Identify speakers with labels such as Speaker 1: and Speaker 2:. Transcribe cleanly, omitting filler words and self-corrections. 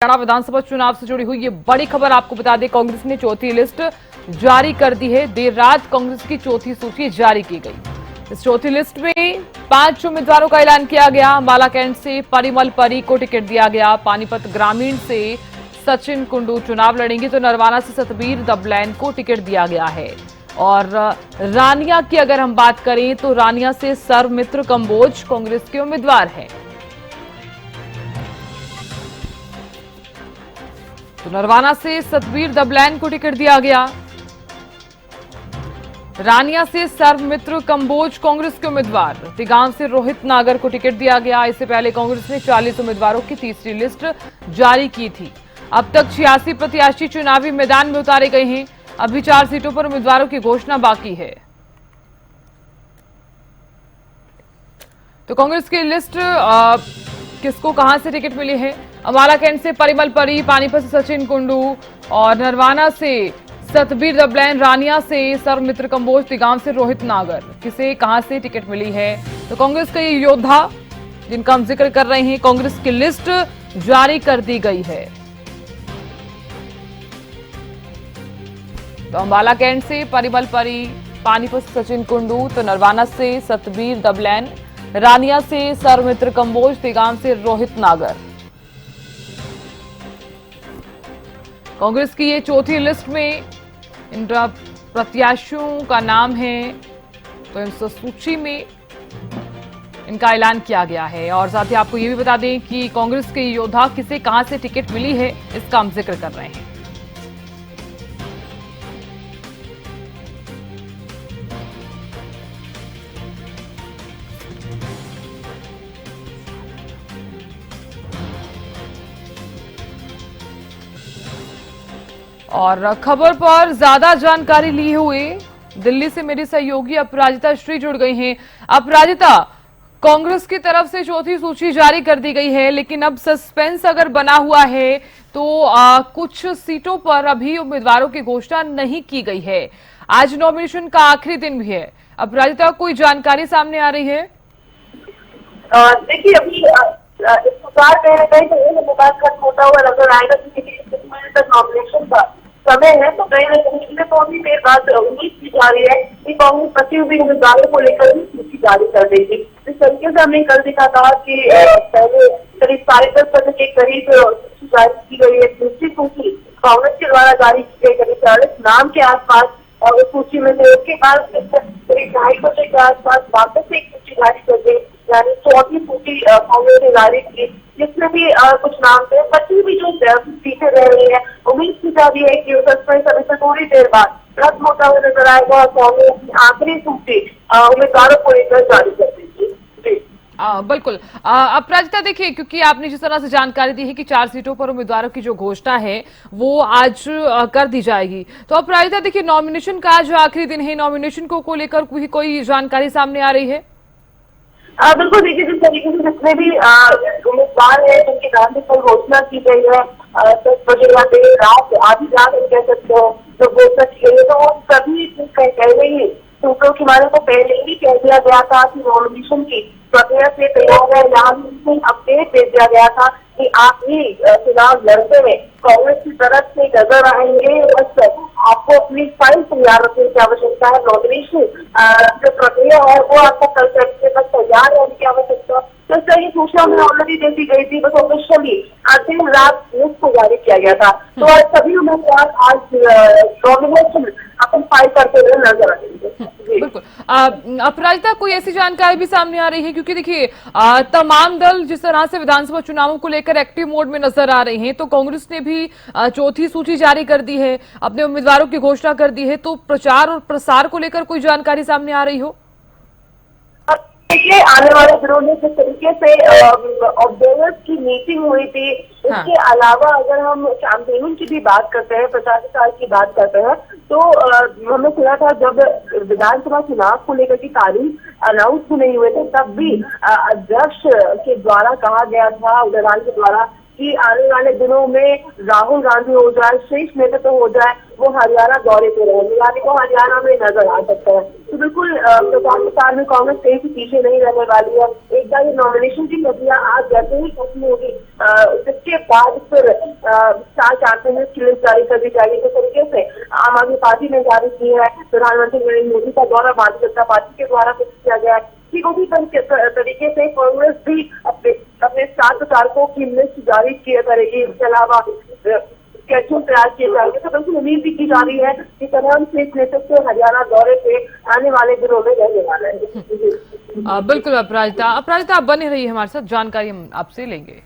Speaker 1: हरियाणा विधानसभा चुनाव से जुड़ी हुई ये बड़ी खबर आपको बता दें, कांग्रेस ने चौथी लिस्ट जारी कर दी है। देर रात कांग्रेस की चौथी सूची जारी की गई। इस चौथी लिस्ट में 5 उम्मीदवारों का ऐलान किया गया। अंबाला कैंट से परिमल परी को टिकट दिया गया। पानीपत ग्रामीण से सचिन कुंडू चुनाव लड़ेंगे तो नरवाना से सतबीर दबलैन को टिकट दिया गया है। और रानिया की अगर हम बात करें तो रानिया से सर्वमित्र कंबोज कांग्रेस के उम्मीदवार हैं। तो नरवाना से सतबीर दबलैन को टिकट दिया गया। रानिया से सर्वमित्र कंबोज कांग्रेस के उम्मीदवार। तिगांव से रोहित नागर को टिकट दिया गया। इससे पहले कांग्रेस ने 40 उम्मीदवारों की तीसरी लिस्ट जारी की थी। अब तक 86 प्रत्याशी चुनावी मैदान में उतारे गए हैं। अभी 4 सीटों पर उम्मीदवारों की घोषणा बाकी है। तो कांग्रेस की लिस्ट किसको कहां से टिकट मिली है? अंबाला कैंट से परिमल परी, पानीपत से सचिन कुंडू और नरवाना से सतबीर दबलैन, रानिया से सर्वमित्र कंबोज, तिगांव से रोहित नागर। किसे कहां से टिकट मिली है? तो कांग्रेस के योद्धा जिनका हम जिक्र कर रहे हैं, कांग्रेस की लिस्ट जारी कर दी गई है। तो अंबाला कैंट से परिमल परी, पानीपत से सचिन कुंडू, तो नरवाना से सतबीर दबलैन, रानिया से सर्वमित्र कंबोज, तिगांव से रोहित नागर। कांग्रेस की ये चौथी लिस्ट में इन प्रत्याशियों का नाम है। तो इस सूची में इनका ऐलान किया गया है। और साथ ही आपको ये भी बता दें कि कांग्रेस के योद्धा किसे कहां से टिकट मिली है, इसका हम जिक्र कर रहे हैं। और खबर पर ज्यादा जानकारी लिए हुए दिल्ली से मेरी सहयोगी अपराजिता श्री जुड़ गई हैं। अपराजिता, कांग्रेस की तरफ से चौथी सूची जारी कर दी गई है, लेकिन अब सस्पेंस अगर बना हुआ है तो कुछ सीटों पर अभी उम्मीदवारों की घोषणा नहीं की गई है। आज नॉमिनेशन का आखिरी दिन भी है। अपराजिता, कोई जानकारी सामने आ रही है?
Speaker 2: देखिए, अभी इस प्रकार कह रहे हैं कि मुकाबला खत्म होता हुआ नजर आएगा, क्योंकि 6 महीने तक नॉमिनेशन का समय है। तो कहीं न कहीं इसमें तो अभी देर बाद उम्मीद की जा रही है कि कांग्रेस बची हुई उम्मीदवारों को लेकर भी सूची जारी कर देगी। इस तरीके से हमने कल देखा था कि पहले करीब 10.5% के करीब सूची जारी की गई है। दूसरी सूची कांग्रेस के द्वारा जारी की गई करीब 40 नाम के आसपास, और उस सूची में से उसके बाद करीब 2.5 के आसपास वापस एक सूची जारी कर दी, यानी चौथी सूची कांग्रेस ने जारी की, जिसमें भी कुछ नाम थे। बची भी जो सीटें रह रही है, उम्मीद की जा रही है कि सस्पेंस अभी से थोड़ी देर बाद खत्म होता हुआ नजर आएगा और कांग्रेस की आखिरी सूची उम्मीदवारों को लेकर जारी कर देगी।
Speaker 1: बिल्कुल। अपराजिता, देखिए, क्योंकि आपने जिस तरह से जानकारी दी है कि 4 सीटों पर उम्मीदवारों की जो घोषणा है वो आज कर दी जाएगी, तो अपराजिता देखिए, नॉमिनेशन का आज आखिरी दिन है। नॉमिनेशन को लेकर कोई जानकारी सामने आ रही है?
Speaker 2: बिल्कुल, देखिए, जिस तरीके से जितने भी उम्मीदवार है जिनके नाम की कल घोषणा की गई है, 10 बजे या देर रात, आधी रात कह सकते हो, तो घोषणा की गई है, तो वो सभी पहले ही सूत्रों के बारे को पहले ही कह दिया गया था कि नॉमिनेशन की प्रक्रिया से तैयार है। यहाँ भी अपडेट दे दिया गया था कि आप ही चुनाव लड़ते हुए कांग्रेस की तरफ से नजर आएंगे। बस आपको अपनी फाइल तैयार रखने की आवश्यकता है। नॉमिनेशन जो प्रक्रिया है वो आपको कल तक बस तैयार रहने की आवश्यकता है। तो इस तरह की सूचना में ऑलरेडी दे दी गई थी। बस ऑफिशियली दिन रात लिस्ट को जारी किया गया था। तो आज सभी उम्मीदवार आज नॉमिनेशन अपन फाइल करते हुए नजर आएंगे।
Speaker 1: बिल्कुल। अपराजिता, कोई ऐसी जानकारी भी सामने आ रही है? क्योंकि देखिए, तमाम दल जिस तरह से विधानसभा चुनावों को लेकर एक्टिव मोड में नजर आ रहे हैं, तो कांग्रेस ने भी चौथी सूची जारी कर दी है, अपने उम्मीदवारों की घोषणा कर दी है, तो प्रचार और प्रसार को लेकर कोई जानकारी सामने आ रही हो?
Speaker 2: देखिए, आने वाले दिनों में जिस तरीके से ऑब्जर्वर्स की मीटिंग हुई थी, इसके अलावा अगर हम कैंपेनिंग की भी बात करते हैं, प्रचार प्रसार की बात करते हैं, तो हमने सुना था जब विधानसभा चुनाव को लेकर की तारीख अनाउंस नहीं हुए थे, तब भी अध्यक्ष के द्वारा कहा गया था, उदयलाल के द्वारा, कि आने वाले दिनों में राहुल गांधी हो जाए, शीर्ष नेतृत्व हो जाए, वो हरियाणा दौरे पे रहेंगे, यानी वो हरियाणा में नजर आ सकता है। तो बिल्कुल प्रकाश प्रसाद में कांग्रेस कहीं से पीछे नहीं रहने वाली है। एक बार ये नॉमिनेशन की प्रक्रिया आज जैसे ही खत्म होगी, उसके बाद फिर 4 मिनट की लिस्ट जारी कर दी जाएगी। तो तरीके से आम आदमी पार्टी ने जारी की है, प्रधानमंत्री नरेंद्र मोदी का दौरा भारतीय जनता पार्टी के द्वारा किया गया है। ठीक उसी तरीके से कांग्रेस भी अपने स्टार प्रचारकों की लिस्ट जारी किया करेगी। इसके अलावा स्केड्यूल तैयार किए जाएंगे। तो बिल्कुल उम्मीद भी की जा रही है कि तमाम शीर्ष नेतृत्व हरियाणा दौरे पे आने वाले दिनों में रहने वाला है।
Speaker 1: बिल्कुल अपराजिता, आप बने रहिए हमारे साथ, जानकारी हम आपसे लेंगे।